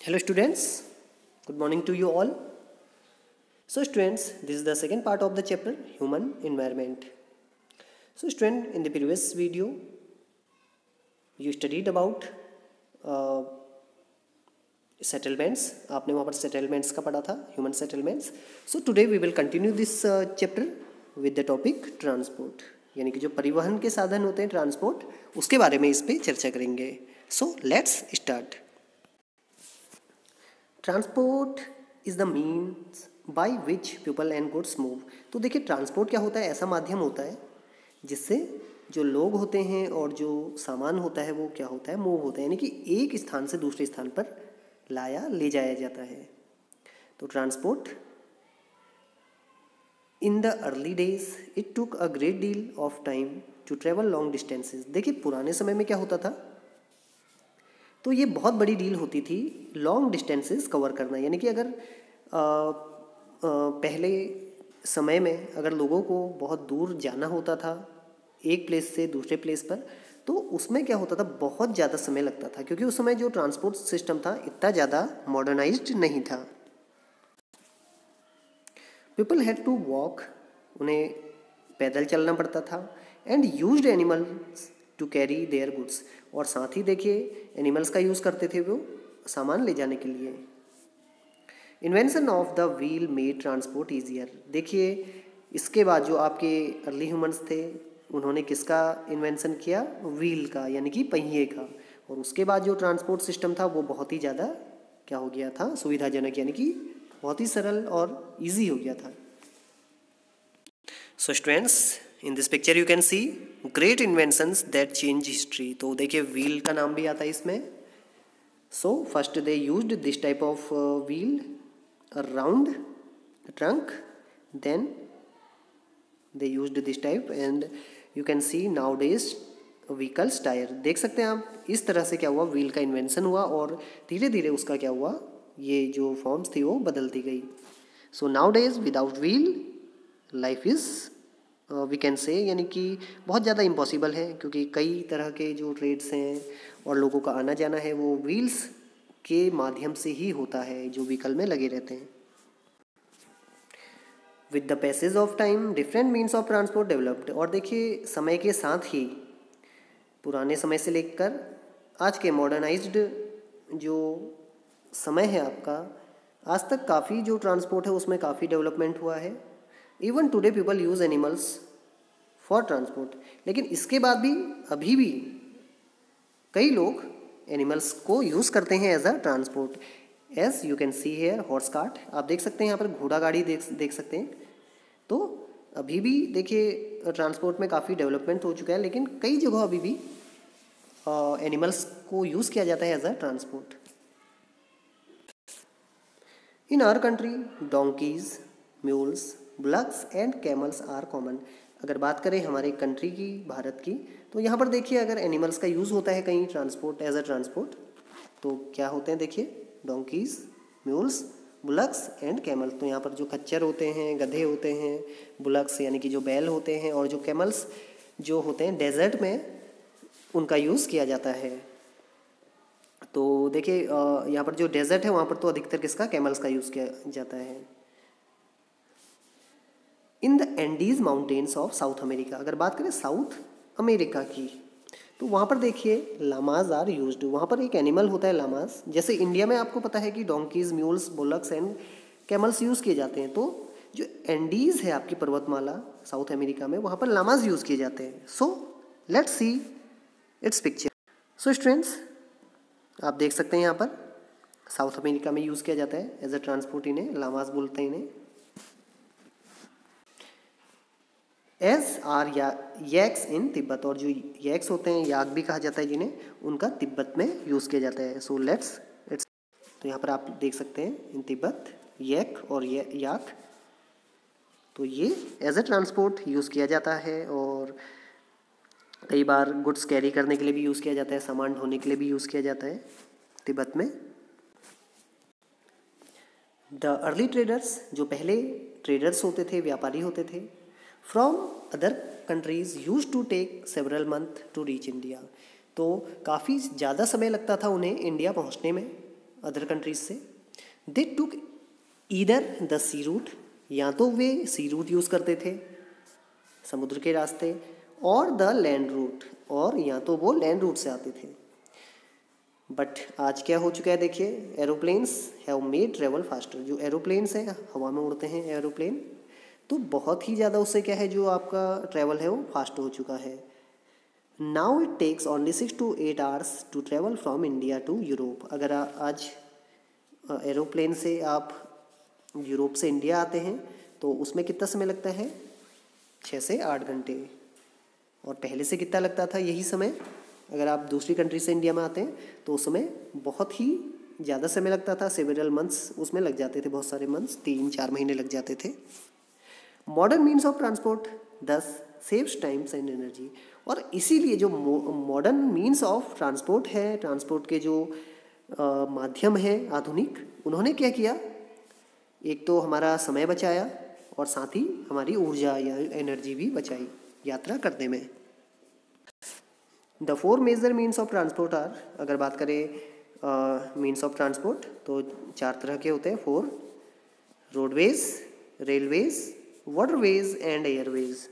Hello students, good morning to you all. So students, this is the second part of the chapter Human Environment. So student, in the previous video, you studied about settlements. आपने वहाँ पर settlements का पढ़ा था, human settlements. So today we will continue this chapter with the topic transport. यानी कि जो परिवहन के साधन होते हैं ट्रांसपोर्ट, उसके बारे में इस पे चर्चा करेंगे. So let's start. Transport is the means by which people and goods move. तो देखिए ट्रांसपोर्ट क्या होता है, ऐसा माध्यम होता है जिससे जो लोग होते हैं और जो सामान होता है वो क्या होता है, मूव होता है, यानी कि एक स्थान से दूसरे स्थान पर ले जाया जाता है. तो transport in the early days it took a great deal of time to travel long distances. देखिए पुराने समय में क्या होता था, तो ये बहुत बड़ी डील होती थी लॉन्ग डिस्टेंसेस कवर करना. यानी कि अगर पहले समय में अगर लोगों को बहुत दूर जाना होता था एक प्लेस से दूसरे प्लेस पर, तो उसमें क्या होता था, बहुत ज़्यादा समय लगता था, क्योंकि उस समय जो ट्रांसपोर्ट सिस्टम था इतना ज़्यादा मॉडर्नाइज्ड नहीं था. पीपल हैड टू वॉक, उन्हें पैदल चलना पड़ता था, and used animals to carry their goods, और साथ ही देखिए एनिमल्स का यूज़ करते थे वो सामान ले जाने के लिए. Invention of the wheel made transport easier. देखिए इसके बाद जो आपके अर्ली ह्यूमंस थे उन्होंने किसका इन्वेंशन किया, व्हील का, यानी कि पहिए का. और उसके बाद जो ट्रांसपोर्ट सिस्टम था वो बहुत ही ज़्यादा क्या हो गया था, सुविधाजनक, यानी कि बहुत ही सरल और ईजी हो गया था. So students, in this picture you can see great inventions that change history. तो देखिए व्हील का नाम भी आता है इसमें. So first they used this type of wheel around trunk, then they used this type, and you can see nowadays vehicles tyre. देख सकते हैं आप, इस तरह से क्या हुआ, व्हील का इन्वेंशन हुआ और धीरे धीरे उसका क्या हुआ, ये जो फॉर्म्स थी वो बदलती गई. So nowadays without wheel life is we can say, यानी कि बहुत ज़्यादा इम्पॉसिबल है, क्योंकि कई तरह के जो ट्रेड्स हैं और लोगों का आना जाना है वो व्हील्स के माध्यम से ही होता है, जो व्हीकल में लगे रहते हैं. With the passage of time different means of transport developed. और देखिए समय के साथ ही पुराने समय से लेकर आज के मॉडर्नाइज्ड जो समय है आपका, आज तक काफ़ी जो ट्रांसपोर्ट है उसमें काफ़ी डेवलपमेंट हुआ है. Even today people use animals for transport. लेकिन इसके बाद भी अभी भी कई लोग एनिमल्स को यूज़ करते हैं as a transport. As you can see here horse cart, आप देख सकते हैं यहाँ पर घोड़ा गाड़ी देख सकते हैं. तो अभी भी देखिए ट्रांसपोर्ट में काफ़ी डेवलपमेंट हो चुका है, लेकिन कई जगह अभी भी एनिमल्स को यूज़ किया जाता है as a transport. In our country donkeys, mules, bullocks and camels are common. अगर बात करें हमारे कंट्री की, भारत की, तो यहाँ पर देखिए अगर एनिमल्स का यूज़ होता है कहीं ट्रांसपोर्ट एज अ ट्रांसपोर्ट, तो क्या होते हैं, देखिए donkey's, mules, bullocks and camel. तो यहाँ पर जो खच्चर होते हैं, गधे होते हैं, बुलक्स यानी कि जो बैल होते हैं, और जो कैमल्स जो होते हैं डेजर्ट में उनका यूज़ किया जाता है. तो देखिए यहाँ पर जो डेजर्ट है वहाँ पर तो अधिकतर किसका, कैमल्स का यूज़ किया जाता है. In the Andes mountains of south America. अगर बात करें साउथ अमेरिका की, तो वहाँ पर देखिए लामाज आर यूज्ड. वहाँ पर एक एनिमल होता है लामाज. जैसे इंडिया में आपको पता है कि donkeys, mules, bullocks and camels use किए जाते हैं, तो जो एंडीज़ है आपकी पर्वतमाला साउथ अमेरिका में, वहाँ पर लामाज यूज़ किए जाते हैं. So let's see it's picture. So students, आप देख सकते हैं यहाँ पर साउथ अमेरिका में यूज़ किया जाता है एज अ ट्रांसपोर्ट. इन्हें लामाज बोलते हैं इन्हें. एस आर यैक्स इन तिब्बत. और जो यैक्स होते हैं, याक भी कहा जाता है जिन्हें, उनका तिब्बत में यूज़ किया जाता है. So let's it's. तो यहाँ पर आप देख सकते हैं इन तिब्बत यैक और याक, तो ये एज अ ट्रांसपोर्ट यूज़ किया जाता है. और कई बार गुड्स कैरी करने के लिए भी यूज़ किया जाता है, सामान ढोने के लिए भी यूज़ किया जाता है तिब्बत में. द अर्ली ट्रेडर्स, जो पहले ट्रेडर्स होते थे, व्यापारी होते थे, from other countries use to take several month to reach India. तो काफ़ी ज़्यादा समय लगता था उन्हें इंडिया पहुंचने में. अदर कंट्रीज से। दे टुक ईदर द सी रूट, या तो वे सी रूट यूज़ करते थे समुद्र के रास्ते, और द लैंड रूट, और या तो वो लैंड रूट से आते थे। बट आज क्या हो चुका है देखिए, aeroplanes have made travel faster. जो एरोप्लेन्स हैं, हवा में उड़ते हैं एरोप्लेन, तो बहुत ही ज़्यादा उससे क्या है, जो आपका ट्रैवल है वो फास्ट हो चुका है। Now it takes only 6 to 8 hours to travel from India to Europe. अगर आज एरोप्लेन से आप यूरोप से इंडिया आते हैं तो उसमें कितना समय लगता है, 6 से 8 घंटे। और पहले से कितना लगता था यही समय, अगर आप दूसरी कंट्री से इंडिया में आते हैं तो उस समय बहुत ही ज़्यादा समय लगता था, सेवरल मंथ्स उसमें लग जाते थे, बहुत सारे मंथ्स, 3-4 महीने लग जाते थे। मॉडर्न मीन्स ऑफ ट्रांसपोर्ट दस सेव्स टाइम्स एंड एनर्जी। और इसीलिए जो मॉडर्न मीन्स ऑफ ट्रांसपोर्ट है, ट्रांसपोर्ट के जो माध्यम है आधुनिक, उन्होंने क्या किया, एक तो हमारा समय बचाया और साथ ही हमारी ऊर्जा या एनर्जी भी बचाई यात्रा करने में। The 4 major means of transport are, अगर बात करें मीन्स ऑफ ट्रांसपोर्ट तो 4 तरह के होते हैं, 4: roadways, railways, waterways and airways.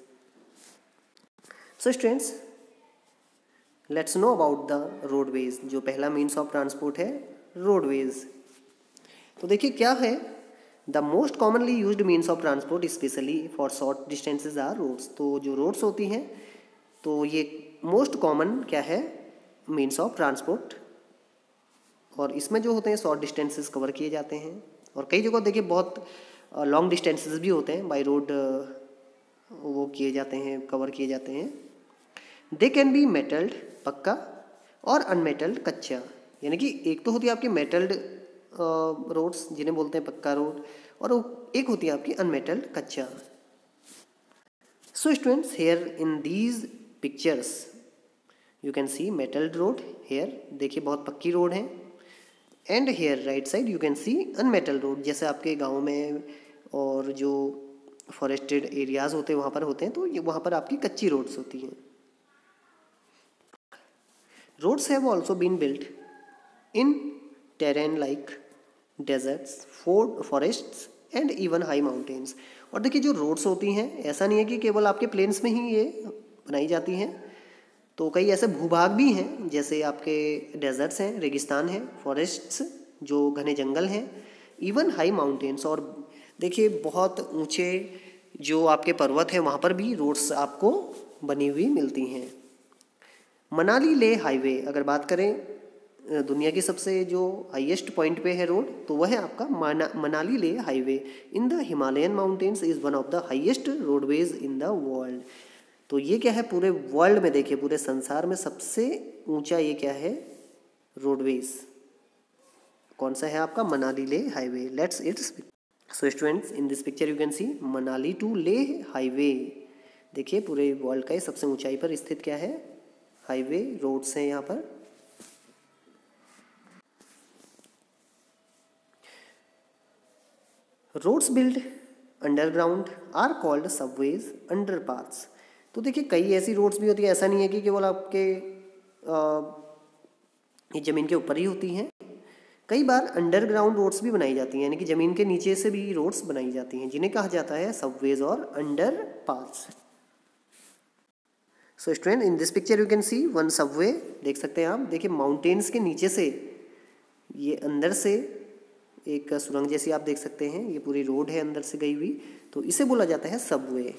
So students, let's know about the roadways. जो पहला मीन्स ऑफ ट्रांसपोर्ट है रोडवेज, तो देखिए क्या है, the most commonly used means of transport specially for short distances are roads. तो जो रोड्स होती हैं तो ये मोस्ट कॉमन क्या है, मीन्स ऑफ ट्रांसपोर्ट, और इसमें जो होते हैं शॉर्ट डिस्टेंसेस कवर किए जाते हैं। और कई जगह देखिए बहुत लॉन्ग डिस्टेंसेस भी होते हैं, बाय रोड वो किए जाते हैं, कवर किए जाते हैं। दे कैन बी मेटल्ड, पक्का, और अनमेटल्ड, कच्चा। यानी कि एक तो होती है आपकी मेटल्ड रोड्स जिन्हें बोलते हैं पक्का रोड, और एक होती है आपकी अनमेटल्ड, कच्चा। So students, here in these pictures you can see metalled road, here देखिए बहुत पक्की रोड है, and here right side you can see unmetalled road. जैसे आपके गाँव में और जो फॉरेस्टेड एरियाज होते हैं वहाँ पर होते हैं, तो ये वहाँ पर आपकी कच्ची रोड्स होती हैं। Roads have also been built in terrain like deserts, forests and even high mountains. और देखिए जो रोड्स होती हैं, ऐसा नहीं है कि केवल आपके प्लेन्स में ही ये बनाई जाती हैं, तो कई ऐसे भूभाग भी हैं, जैसे आपके डेजर्ट्स हैं, रेगिस्तान हैं, फॉरेस्ट्स जो घने जंगल हैं, इवन हाई माउंटेन्स। और देखिए बहुत ऊंचे जो आपके पर्वत हैं वहाँ पर भी रोड्स आपको बनी हुई मिलती हैं। मनाली ले हाईवे, अगर बात करें दुनिया की सबसे जो हाईएस्ट पॉइंट पे है रोड, तो वह है आपका Manali Leh highway in the Himalayan mountains, is one of the highest roadways in the world. तो ये क्या है, पूरे वर्ल्ड में देखिए, पूरे संसार में सबसे ऊंचा ये क्या है, रोडवेज। कौन सा है आपका, Manali Leh highway. Let's it's so students, in this picture you can see Manali to Leh highway. देखिए पूरे वर्ल्ड का सबसे ऊंचाई पर स्थित क्या है, हाईवे, रोड्स हैं यहाँ पर। Roads build underground are called subways underpaths. तो देखिए कई ऐसी रोड्स भी होती है, ऐसा नहीं है कि केवल आपके ये ज़मीन के ऊपर ही होती हैं, कई बार अंडरग्राउंड रोड्स भी बनाई जाती हैं, यानी कि ज़मीन के नीचे से भी रोड्स बनाई जाती हैं, जिन्हें कहा जाता है सबवेज और underpaths. So student, in this picture you can see one subway, देख सकते हैं आप। देखिए माउंटेन्स के नीचे से, ये अंदर से एक सुरंग जैसी आप देख सकते हैं, ये पूरी रोड है अंदर से गई हुई, तो इसे बोला जाता है subway.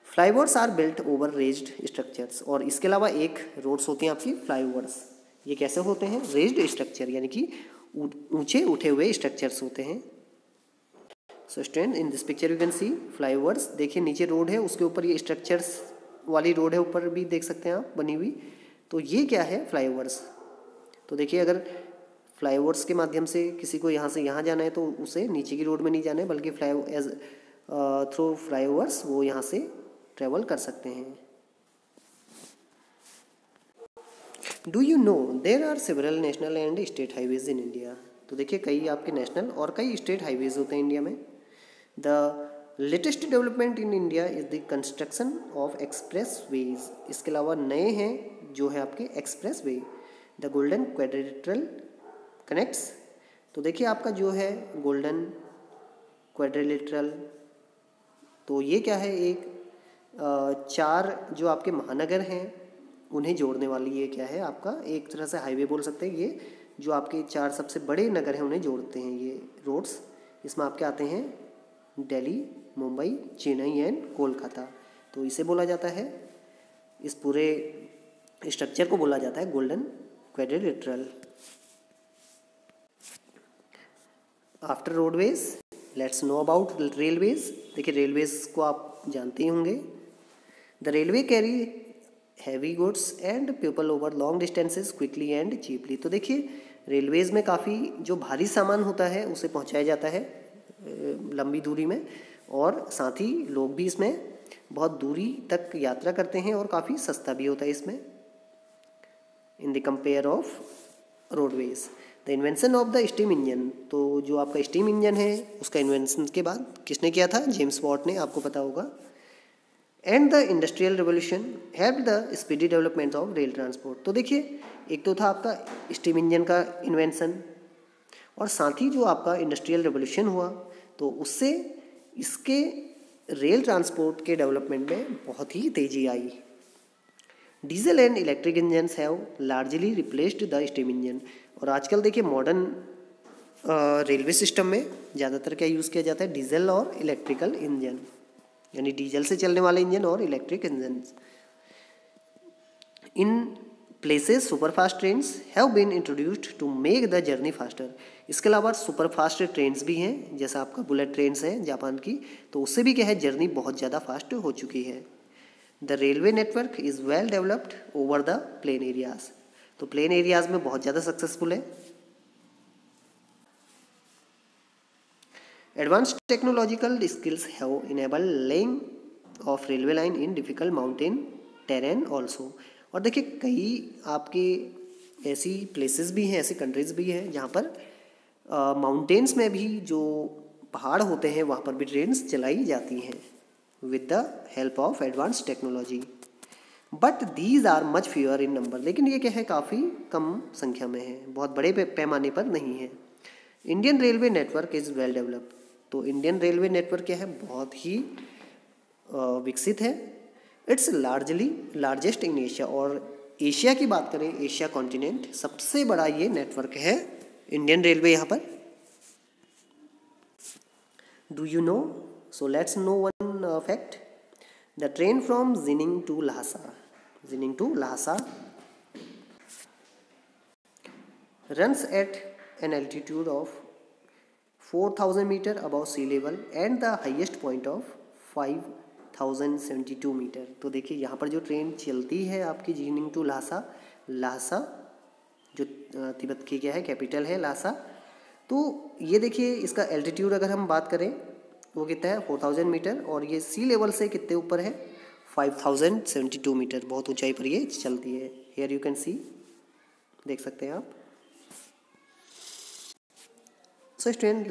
Flyovers are built over raised structures. और इसके अलावा एक रोड्स होती हैं आपकी फ्लाईओवर्स। ये कैसे होते हैं, रेज्ड स्ट्रक्चर, यानी कि ऊंचे उठे हुए स्ट्रक्चर्स होते हैं। सो student, in this picture you can C flyovers. देखिए नीचे रोड है, उसके ऊपर ये स्ट्रक्चर्स वाली रोड है, ऊपर भी देख सकते हैं आप बनी हुई, तो ये क्या है, फ्लाईओवर्स। तो देखिए अगर फ्लाईओवर्स के माध्यम से किसी को यहाँ से यहाँ जाना है तो उसे नीचे की रोड में नहीं जाना है, बल्कि थ्रू फ्लाईओवर्स वो यहाँ से ट्रेवल कर सकते हैं। Do you know there are several national and state highways in India. तो देखिए कई आपके नेशनल और कई स्टेट हाईवेज होते हैं इंडिया में। The latest development in India is the construction of expressways. इसके अलावा नए हैं जो है आपके expressway. The golden quadrilateral connects. तो देखिए आपका जो है गोल्डन क्वाड्रिलेटरल, तो ये क्या है, एक चार जो आपके महानगर हैं उन्हें जोड़ने वाली ये क्या है आपका एक तरह से हाईवे बोल सकते हैं। ये जो आपके चार सबसे बड़े नगर हैं उन्हें जोड़ते हैं ये रोड्स। इसमें आपके आते हैं दिल्ली, मुंबई, चेन्नई एंड कोलकाता। तो इसे बोला जाता है, इस पूरे स्ट्रक्चर को बोला जाता है golden quadrilateral. After roadways let's know about railways. देखिए रेलवेज को आप जानते ही होंगे। The railway carry heavy goods and people over long distances quickly and cheaply. तो देखिए रेलवेज में काफ़ी जो भारी सामान होता है उसे पहुंचाया जाता है लंबी दूरी में, और साथ ही लोग भी इसमें बहुत दूरी तक यात्रा करते हैं और काफ़ी सस्ता भी होता है इसमें in the compare of roadways. The invention of the steam engine. तो जो आपका स्टीम इंजन है उसका इन्वेंशन के बाद किसने किया था, जेम्स वॉट ने, आपको पता होगा। And the industrial revolution help the speedy development of rail transport. तो देखिए एक तो था आपका स्टीम इंजन का इन्वेंशन, और साथ ही जो आपका इंडस्ट्रियल रिवोल्यूशन हुआ तो उससे इसके रेल ट्रांसपोर्ट के डेवलपमेंट में बहुत ही तेजी आई। Diesel and electric engines have largely replaced the steam engine. और आजकल देखिए मॉडर्न रेलवे सिस्टम में ज़्यादातर क्या यूज़ किया जाता है, डीजल और इलेक्ट्रिकल इंजन, यानी डीजल से चलने वाले इंजन और electric engine. In places superfast trains have been introduced to make the journey faster. इसके अलावा सुपरफास्ट ट्रेन्स भी हैं, जैसा आपका बुलेट ट्रेन्स हैं जापान की, तो उससे भी क्या है जर्नी बहुत ज़्यादा फास्ट हो चुकी है। The railway network is well developed over the plain areas. तो प्लेन एरियाज में बहुत ज़्यादा सक्सेसफुल है। Advanced technological skills have enabled laying of railway line in difficult mountain terrain also. और देखिए कई आपके ऐसी प्लेसेस भी हैं, ऐसी कंट्रीज भी हैं जहाँ पर माउंटेन्स में भी जो पहाड़ होते हैं वहाँ पर भी ट्रेन्स चलाई जाती हैं with the help of advanced technology. But these are much fewer in number. लेकिन ये क्या है काफ़ी कम संख्या में है, बहुत बड़े पैमाने पर नहीं है। Indian railway network is well developed. तो इंडियन रेलवे नेटवर्क क्या है, बहुत ही विकसित है। Its largest in Asia. और एशिया की बात करें, एशिया कॉन्टिनेंट सबसे बड़ा ये नेटवर्क है इंडियन रेलवे यहाँ पर। Do you know? So let's know one fact. The train from Xining to Lhasa runs at an altitude of 4,000 meter above sea level and the highest point of 5,072 metre. तो देखिए यहाँ पर जो train चलती है आपकी जिनिंग टू लासा जो तिब्बत की क्या है कैपिटल है लासा। तो ये देखिए इसका एल्टीट्यूड अगर हम बात करें वो कितना है 4,000 मीटर, और ये सी लेवल से कितने ऊपर है 5,072 मीटर, बहुत ऊंचाई पर ये चलती है। हियर यू कैन सी, देख सकते हैं आप। So student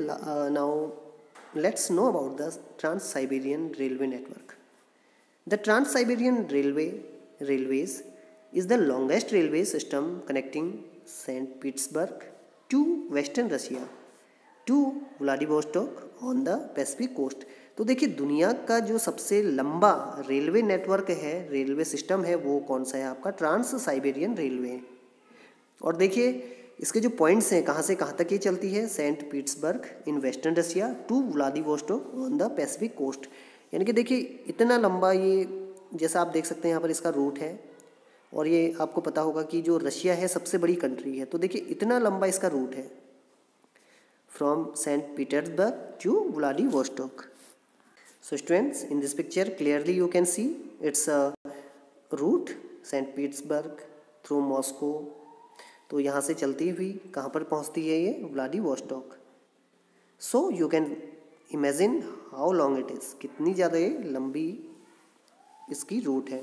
now let's know about the trans Siberian railway network. The trans Siberian railways is the longest railway system connecting Saint Petersburg to western Russia to Vladivostok on the Pacific coast. तो देखिए दुनिया का जो सबसे लंबा railway network है, railway system है, वो कौन सा है आपका ट्रांस साइबेरियन रेलवे। और देखिए इसके जो पॉइंट्स हैं कहाँ से कहाँ तक ये चलती है, Saint Petersburg in western Russia to Vladivostok on the Pacific coast. यानी कि देखिए इतना लंबा ये, जैसा आप देख सकते हैं यहाँ पर इसका रूट है, और ये आपको पता होगा कि जो रशिया है सबसे बड़ी कंट्री है, तो देखिए इतना लंबा इसका रूट है from Saint Petersburg to Vladivostok. So students, in this picture clearly you can see it's a route St. Petersburg through Moscow। तो यहाँ से चलती हुई कहाँ पर पहुँचती है ये Vladivostok. So you can imagine how long it is, कितनी ज़्यादा ये लंबी इसकी रूट है।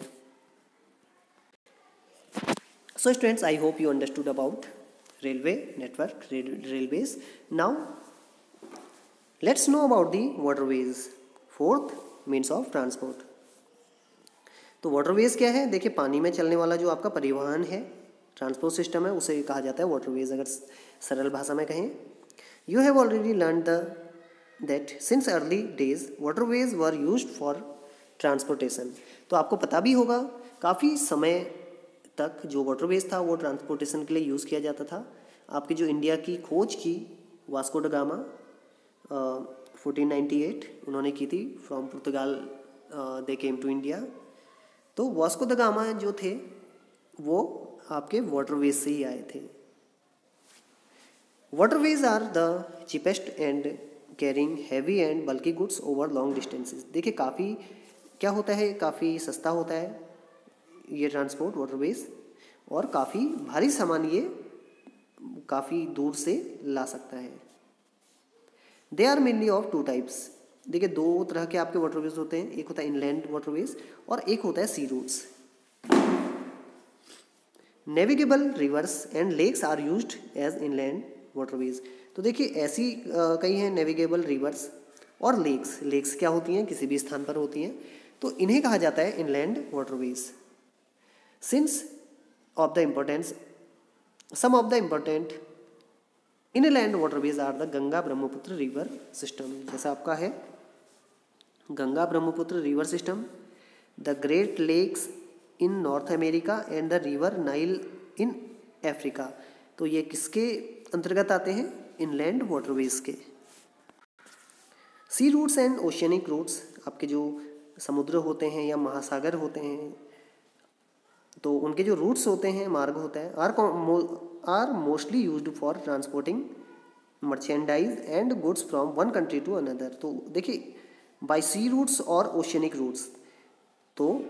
So students, I hope you understood about railway network, railways. Now let's know about the waterways, fourth means of transport. तो वाटरवेज क्या है, देखिए पानी में चलने वाला जो आपका परिवहन है, ट्रांसपोर्ट सिस्टम है उसे कहा जाता है वाटरवेज, अगर सरल भाषा में कहें। You have already learn that since early days waterways were used for transportation. तो आपको पता भी होगा काफ़ी समय तक जो वाटरवेज था वो ट्रांसपोर्टेशन के लिए यूज़ किया जाता था। आपकी जो इंडिया की खोज की वास्को ड गामा 1498 उन्होंने की थी, from Portugal they came to India. तो वास्को द गामा जो थे वो आपके वाटरवेज से ही आए थे। Waterways are the cheapest and carrying heavy and bulky goods over long distances. देखिए काफ़ी क्या होता है, काफ़ी सस्ता होता है ये ट्रांसपोर्ट वाटरवेज, और काफ़ी भारी सामान ये काफ़ी दूर से ला सकता है। They are mainly of two types. देखिए दो तरह के आपके वाटरवेज होते हैं, एक होता है इनलैंड वाटरवेज और एक होता है sea routes. Navigable rivers and lakes are used as inland waterways. तो देखिए ऐसी कई हैं नेविगेबल रिवर्स और लेक्स। लेक्स क्या होती हैं, किसी भी स्थान पर होती हैं, तो इन्हें कहा जाता है inland waterways. Since of the importance some of the important inland waterways are the Ganga Brahmaputra river system. जैसा आपका है Ganga Brahmaputra river system, the Great Lakes in North America and the river Nile in Africa. तो ये किसके अंतर्गत आते हैं, इनलैंड वाटरवेज के। Sea routes and oceanic routes, आपके जो समुद्र होते हैं या महासागर होते हैं तो उनके जो रूट्स होते हैं, मार्ग होता है, are mostly used for transporting merchandise and goods from one country to another. तो देखिए बाय सी रूट्स और ओशियनिक रूट्स, तो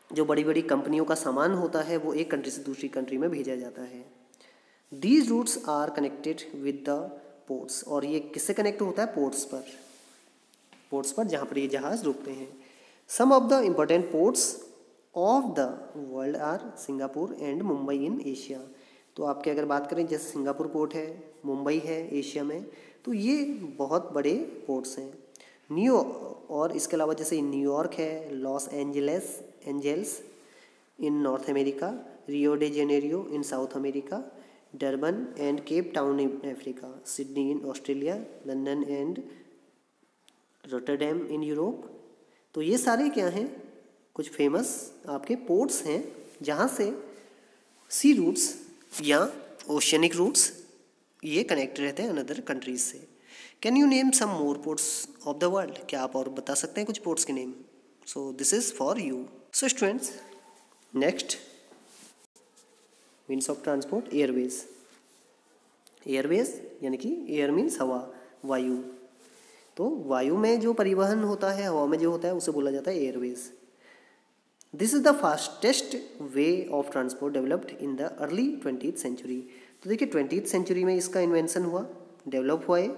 जो बड़ी बड़ी कंपनियों का सामान होता है वो एक कंट्री से दूसरी कंट्री में भेजा जाता है। These routes are connected with the ports, और ये किससे कनेक्ट होता है, पोर्ट्स पर जहाँ पर ये जहाज़ रुकते हैं। Some of the important ports of the world are Singapore and Mumbai in Asia. तो आपके अगर बात करें जैसे सिंगापुर पोर्ट है, मुंबई है एशिया में, तो ये बहुत बड़े पोर्ट्स हैं। और इसके अलावा जैसे न्यूयॉर्क है, Los Angeles in North America, Rio de Janeiro in south America, Durban and Cape town in Africa, Sydney in Australia, London and Rotterdam in Europe. तो ये सारे क्या हैं, कुछ फेमस आपके पोर्ट्स हैं जहाँ से सी रूट्स या ओशियनिक रूट्स ये कनेक्ट रहते हैं अनदर कंट्रीज से। Can you name some more ports of the world? क्या आप और बता सकते हैं कुछ पोर्ट्स के name? So this is for you. So students, next means of transport airways. Airways यानी कि एयर मीन्स हवा, वायु। तो वायु में जो परिवहन होता है, हवा में जो होता है, उसे बोला जाता है airways. This is the fastest way of transport developed in the early 20th century. तो देखिए 20th सेंचुरी में इसका इन्वेंशन हुआ, डेवलप हुआ है,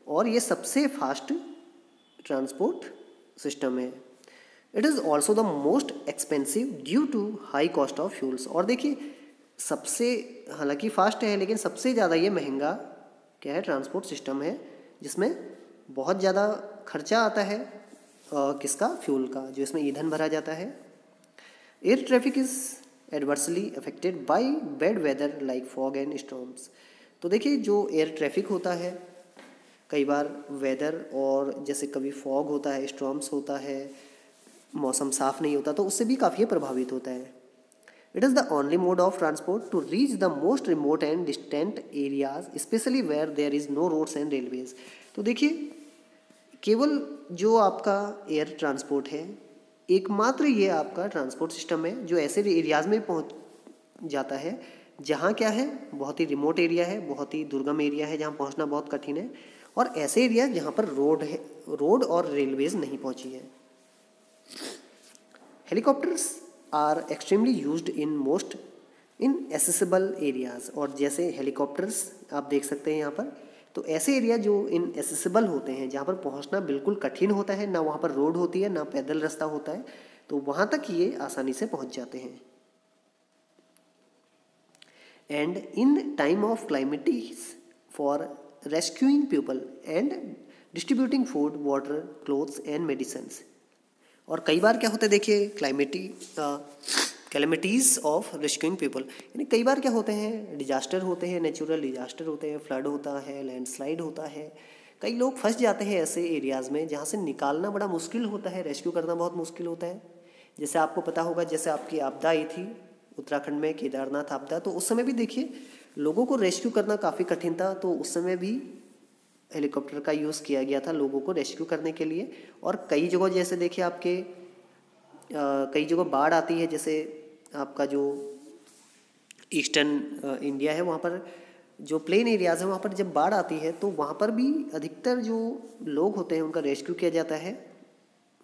और ये सबसे फास्ट ट्रांसपोर्ट सिस्टम है। It is also the most expensive due to high cost of fuels. और देखिए सबसे, हालांकि फास्ट है लेकिन सबसे ज़्यादा ये महंगा क्या है, ट्रांसपोर्ट सिस्टम है, जिसमें बहुत ज़्यादा खर्चा आता है किसका, फ्यूल का, जो इसमें ईंधन भरा जाता है। Air traffic is adversely affected by bad weather like fog and storms. तो देखिए जो एयर ट्रैफिक होता है, कई बार वेदर और जैसे कभी फॉग होता है, स्टॉर्म्स होता है, मौसम साफ नहीं होता, तो उससे भी काफ़ी प्रभावित होता है। It is the only mode of transport to reach the most remote and distant areas, specially where there is no roads and railways. तो देखिए केवल जो आपका एयर ट्रांसपोर्ट है, एकमात्र ये आपका ट्रांसपोर्ट सिस्टम है जो ऐसे एरियाज़ में पहुंच जाता है जहाँ क्या है, बहुत ही रिमोट एरिया है, बहुत ही दुर्गम एरिया है, जहाँ पहुंचना बहुत कठिन है, और ऐसे एरिया जहाँ पर रोड और रेलवेज नहीं पहुँची है। Helicopters are extremely used in most inaccessible areas. और जैसे हेलीकॉप्टर्स आप देख सकते हैं यहाँ पर, तो ऐसे एरिया जो इनएसेसिबल होते हैं, जहाँ पर पहुँचना बिल्कुल कठिन होता है, ना वहाँ पर रोड होती है, ना पैदल रास्ता होता है, तो वहाँ तक ये आसानी से पहुँच जाते हैं। And in time of calamities for rescuing people and distributing food, water, clothes and medicines. और कई बार क्या होता है, देखिए कैलेमिटीज़ ऑफ रेस्क्यूइंग पीपल, यानी कई बार क्या होते हैं, डिजास्टर होते हैं, नेचुरल डिजास्टर होते हैं, फ्लड होता है, लैंडस्लाइड होता है, कई लोग फंस जाते हैं ऐसे एरियाज़ में जहाँ से निकालना बड़ा मुश्किल होता है, रेस्क्यू करना बहुत मुश्किल होता है। जैसे आपको पता होगा, जैसे आपकी आपदा आई थी उत्तराखंड में, केदारनाथ आपदा, तो उस समय भी देखिए लोगों को रेस्क्यू करना काफ़ी कठिन था, तो उस समय भी हेलीकॉप्टर का यूज़ किया गया था लोगों को रेस्क्यू करने के लिए। और कई जगह जैसे देखिए आपके कई जगह बाढ़ आती है, जैसे आपका जो ईस्टर्न इंडिया है, वहाँ पर जो प्लेन एरियाज़ हैं वहाँ पर जब बाढ़ आती है तो वहाँ पर भी अधिकतर जो लोग होते हैं उनका रेस्क्यू किया जाता है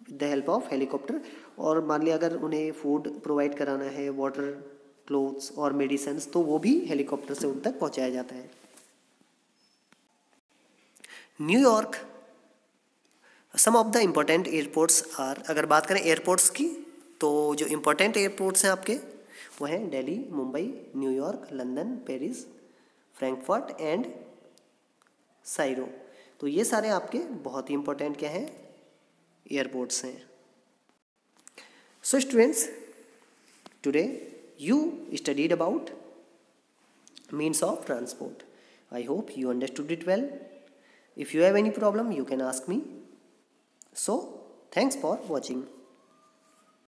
with the help of helicopter. और मान लिया अगर उन्हें फूड प्रोवाइड कराना है, वाटर, क्लोथ्स और मेडिसिन्स, तो वो भी हेलीकॉप्टर से उन तक पहुँचाया जाता है। New York, some of the important airports are, अगर बात करें एयरपोर्ट्स की तो जो इम्पोर्टेंट एयरपोर्ट्स हैं आपके वो हैं Delhi, Mumbai, New York, London, Paris, Frankfurt and Cairo. तो ये सारे आपके बहुत ही इम्पोर्टेंट क्या हैं, एयरपोर्ट्स हैं। So students, today you studied about means of transport. I hope you understood it well. If you have any problem, you can ask me. So, thanks for watching.